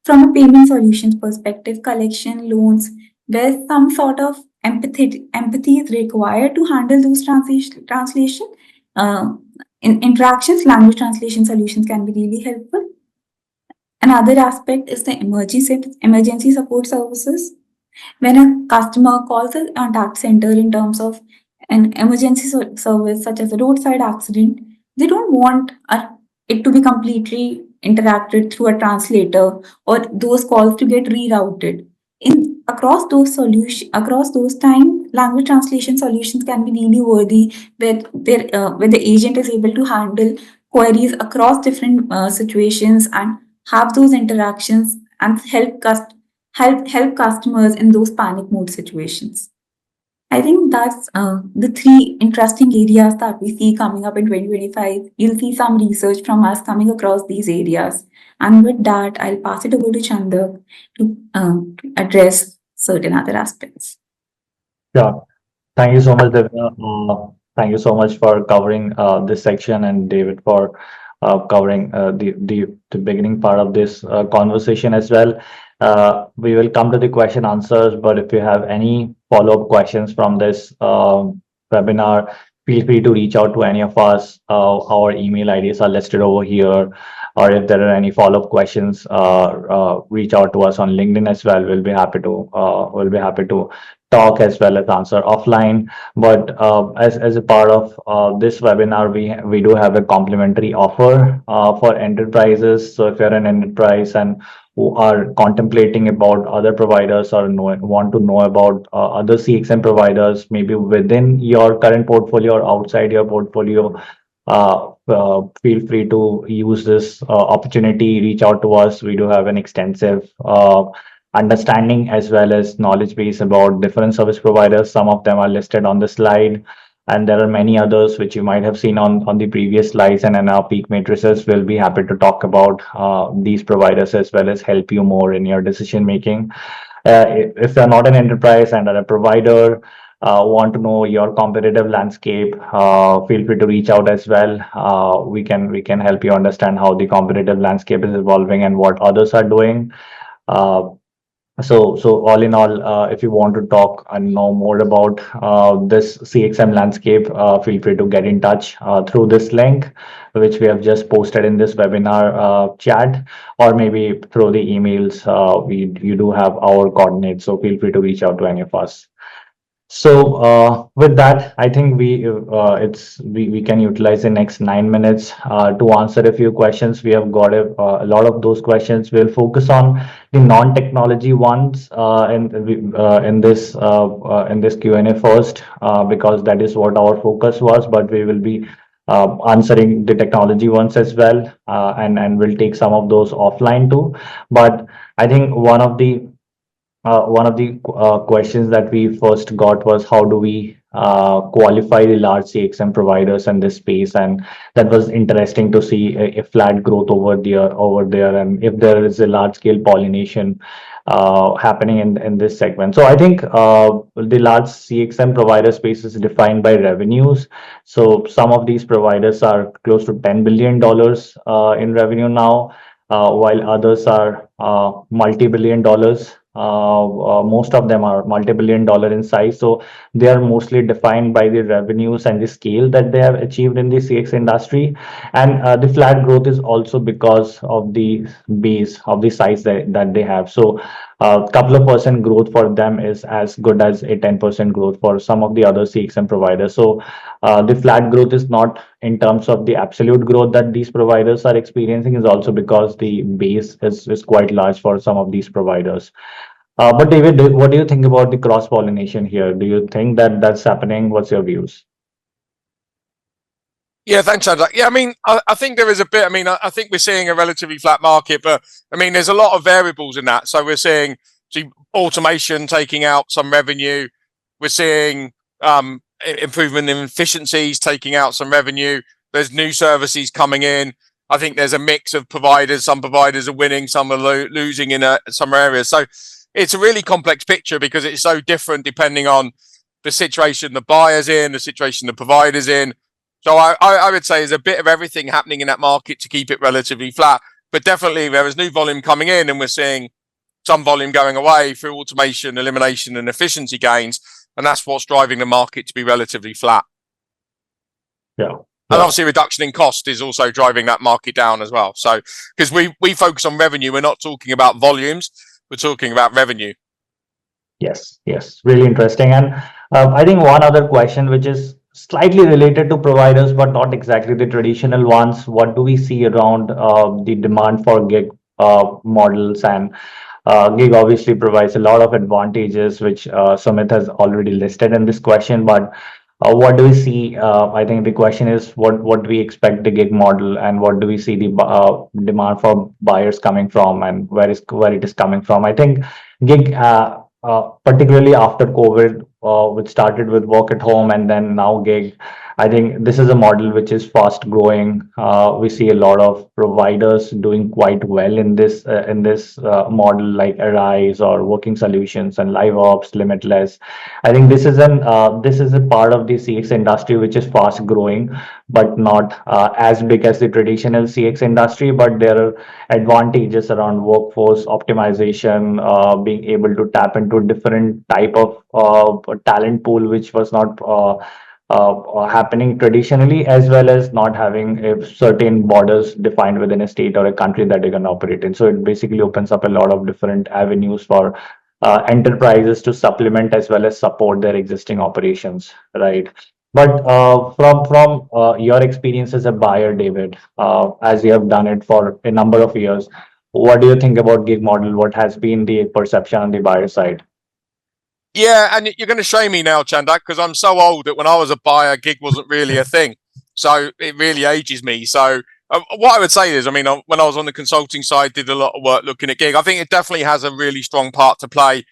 From a payment solutions perspective, collection, loans, where some sort of empathy is required to handle those translation uh, in interactions, language translation solutions can be really helpful. Another aspect is the emergency support services. When a customer calls a contact center in terms of an emergency service such as a roadside accident, they don't want it to be completely interacted through a translator or those calls to get rerouted. In across those time, language translation solutions can be really worthy where the agent is able to handle queries across different situations and have those interactions and help customers in those panic mode situations. I think that's the 3 interesting areas that we see coming up in 2025. You'll see some research from us coming across these areas. And with that, I'll pass it over to Chandak to address certain other aspects. Yeah. Thank you so much, Divya. Thank you so much for covering this section, and David for covering the beginning part of this conversation as well. We will come to the question answers, but if you have any follow-up questions from this webinar, feel free to reach out to any of us. Our email IDs are listed over here, or if there are any follow-up questions, reach out to us on LinkedIn as well. We'll be happy to talk as well as answer offline. But as a part of this webinar, we do have a complimentary offer for enterprises. So if you're an enterprise and who are contemplating about other providers or want to know about other CXM providers, maybe within your current portfolio or outside your portfolio, feel free to use this opportunity. Reach out to us. We do have an extensive understanding as well as knowledge base about different service providers. Some of them are listed on the slide, and there are many others which you might have seen on the previous slides and in our peak matrices. We'll be happy to talk about these providers as well as help you more in your decision making. If you're not an enterprise and are a provider, want to know your competitive landscape, feel free to reach out as well. We can help you understand how the competitive landscape is evolving and what others are doing. Uh, so all in all, if you want to talk and know more about this CXM landscape, feel free to get in touch through this link, which we have just posted in this webinar chat, or maybe through the emails. You do have our coordinates, so feel free to reach out to any of us. So with that, I think we can utilize the next 9 minutes to answer a few questions. We have got a lot of those questions. We'll focus on the non-technology ones in this Q&A first, because that is what our focus was. But we will be answering the technology ones as well, and we'll take some of those offline too. But I think one of the questions that we first got was how do we qualify the large CXM providers in this space, and that was interesting to see a flat growth over there, and if there is a large scale pollination happening in this segment. So I think the large CXM provider space is defined by revenues. So some of these providers are close to $10 billion in revenue now, while others are multi-billion dollars. Most of them are multi-billion dollar in size. So they are mostly defined by the revenues and the scale that they have achieved in the CX industry. And the flat growth is also because of the base of the size that they have. So a couple of percent growth for them is as good as a 10% growth for some of the other CXM providers. So the flat growth is not in terms of the absolute growth that these providers are experiencing, is also because the base is quite large for some of these providers. But David, what do you think about the cross pollination here? Do you think that that's happening? What's your views? Yeah, thanks, Chandra. Yeah, I mean, I think there is a bit. I mean, I think we're seeing a relatively flat market, but I mean, there's a lot of variables in that. So we're seeing automation taking out some revenue. We're seeing improvement in efficiencies taking out some revenue. There's new services coming in. I think there's a mix of providers. Some providers are winning, some are losing in some areas. So it's a really complex picture because it's so different depending on the situation the buyer's in, the situation the provider's in. So I would say there's a bit of everything happening in that market to keep it relatively flat. But definitely there is new volume coming in, and we're seeing some volume going away through automation, elimination, and efficiency gains. And that's what's driving the market to be relatively flat. Yeah. And obviously reduction in cost is also driving that market down as well. So because we focus on revenue, we're not talking about volumes, we're talking about revenue. Yes, really interesting. And I think one other question, which is slightly related to providers, but not exactly the traditional ones. What do we see around the demand for gig models? And gig obviously provides a lot of advantages, which Sumit has already listed in this question. But what do we see? I think the question is what do we expect the gig model, and what do we see the demand for buyers coming from, and where it is coming from? I think gig, particularly after COVID, which started with work at home and then now gig. I think this is a model which is fast growing. We see a lot of providers doing quite well in this model, like Arise or Working Solutions and LiveOps, Limitless. I think this is a part of the CX industry which is fast growing, but not as big as the traditional CX industry. But there are advantages around workforce optimization, being able to tap into different type of talent pool, which was not happening traditionally, as well as not having a certain borders defined within a state or a country that you can operate in. So it basically opens up a lot of different avenues for enterprises to supplement as well as support their existing operations, right? But from your experience as a buyer, David, as you have done it for a number of years, what do you think about gig model? What has been the perception on the buyer side? Yeah, and you're going to shame me now, Chandak, because I'm so old that when I was a buyer, gig wasn't really a thing. So it really ages me. So what I would say is, I mean, when I was on the consulting side, did a lot of work looking at gig. I think it definitely has a really strong part to play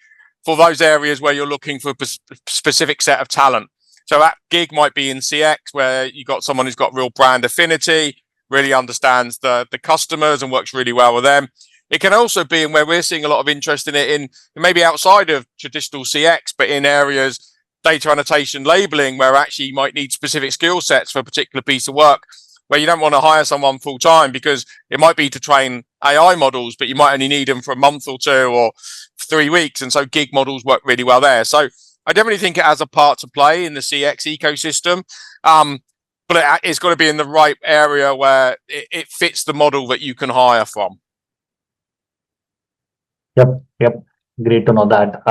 for those areas where you're looking for a specific set of talent. So that gig might be in CX, where you got someone who's got real brand affinity, really understands the customers and works really well with them. It can also be in where we're seeing a lot of interest in it in maybe outside of traditional CX, but in areas data annotation, labeling, where actually you might need specific skill sets for a particular piece of work, where you don't want to hire someone full time because it might be to train AI models, but you might only need them for a month or 2 or 3 weeks. And so gig models work really well there. So I definitely think it has a part to play in the CX ecosystem. But it's got to be in the right area where it fits the model that you can hire from. Yep. Great to know that.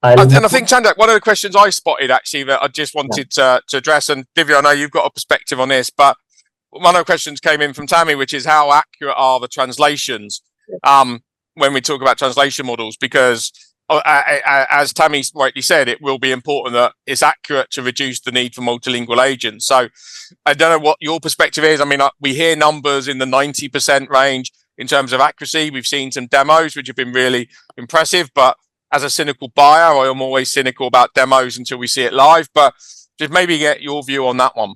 And I think, Chandak, one of the questions I spotted actually that I just wanted to address, and Divya, I know you've got a perspective on this, but one of the questions came in from Tammy, which is how accurate are the translations when we talk about translation models? Because as Tammy rightly said, it will be important that it's accurate to reduce the need for multilingual agents. So I don't know what your perspective is. I mean, we hear numbers in the 90% range in terms of accuracy. We've seen some demos which have been really impressive, but as a cynical buyer, I am always cynical about demos until we see it live. But just maybe get your view on that one.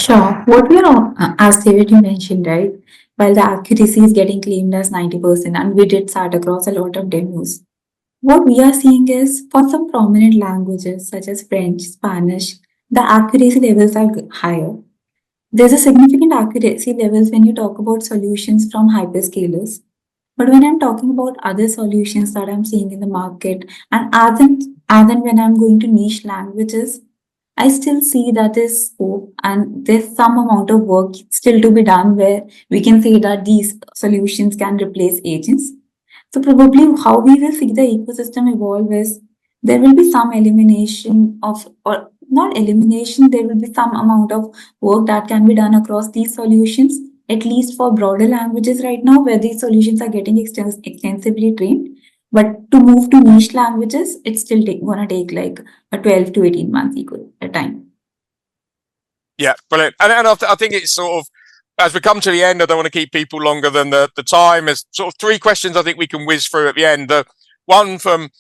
Sure. What we are, as David, you mentioned, right? While the accuracy is getting claimed as 90%, and we did sat across a lot of demos, what we are seeing is for some prominent languages such as French, Spanish, the accuracy levels are higher. There's a significant accuracy levels when you talk about solutions from hyperscalers. But when I'm talking about other solutions that I'm seeing in the market, and as and when I'm going to niche languages, I still see that there's scope and there's some amount of work still to be done where we can say that these solutions can replace agents. So probably how we will see the ecosystem evolve is there will be some elimination of, or not elimination, there will be some amount of work that can be done across these solutions, at least for broader languages right now, where these solutions are getting extensively trained. But to move to niche languages, it's still gonna take like a 12 to 18 months equal a time. Yeah, brilliant. And I think it's sort of, as we come to the end, I don't want to keep people longer than the time. There's sort of three questions I think we can whiz through at the end. The one from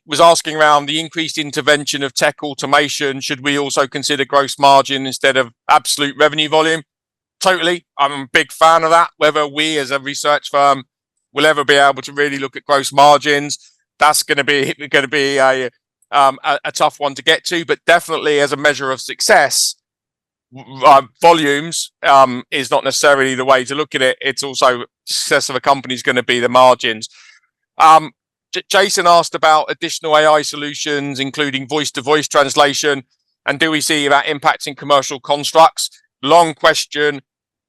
was asking around the increased intervention of tech automation. Should we also consider gross margin instead of absolute revenue volume? Totally. I'm a big fan of that. Whether we as a research firm will ever be able to really look at gross margins, that's going to be a tough one to get to. But definitely as a measure of success, volumes is not necessarily the way to look at it. It's also success of a company is going to be the margins. Jason asked about additional AI solutions, including voice-to-voice translation, and do we see that impacting commercial constructs? Long question,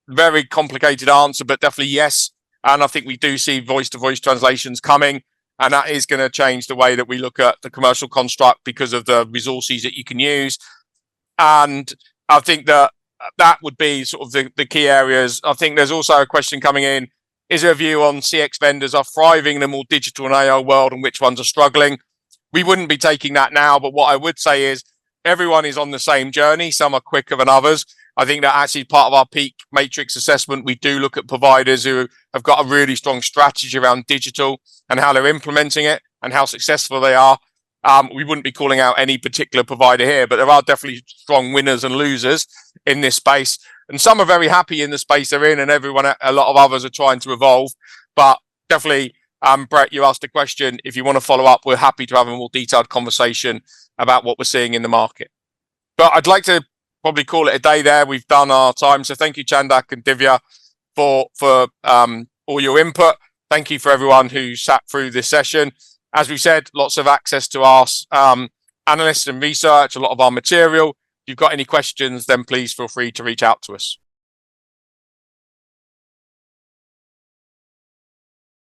very complicated answer, but definitely yes. And I think we do see voice-to-voice translations coming, and that is going to change the way that we look at the commercial construct because of the resources that you can use. And I think that would be sort of the key areas. I think there's also a question coming in. Is there a view on CX vendors are thriving in a more digital and AI world and which ones are struggling? We wouldn't be taking that now, but what I would say is everyone is on the same journey. Some are quicker than others. I think that actually part of our peak matrix assessment, we do look at providers who have got a really strong strategy around digital and how they're implementing it and how successful they are. We wouldn't be calling out any particular provider here, but there are definitely strong winners and losers in this space. And some are very happy in the space they're in, and a lot of others are trying to evolve. But definitely, Brett, you asked a question. If you want to follow up, we're happy to have a more detailed conversation about what we're seeing in the market. But I'd like to probably call it a day there. We've done our time. So thank you, Chandak and Divya, for all your input. Thank you for everyone who sat through this session. As we said, lots of access to our analysts and research, a lot of our material. If you've got any questions, then please feel free to reach out to us.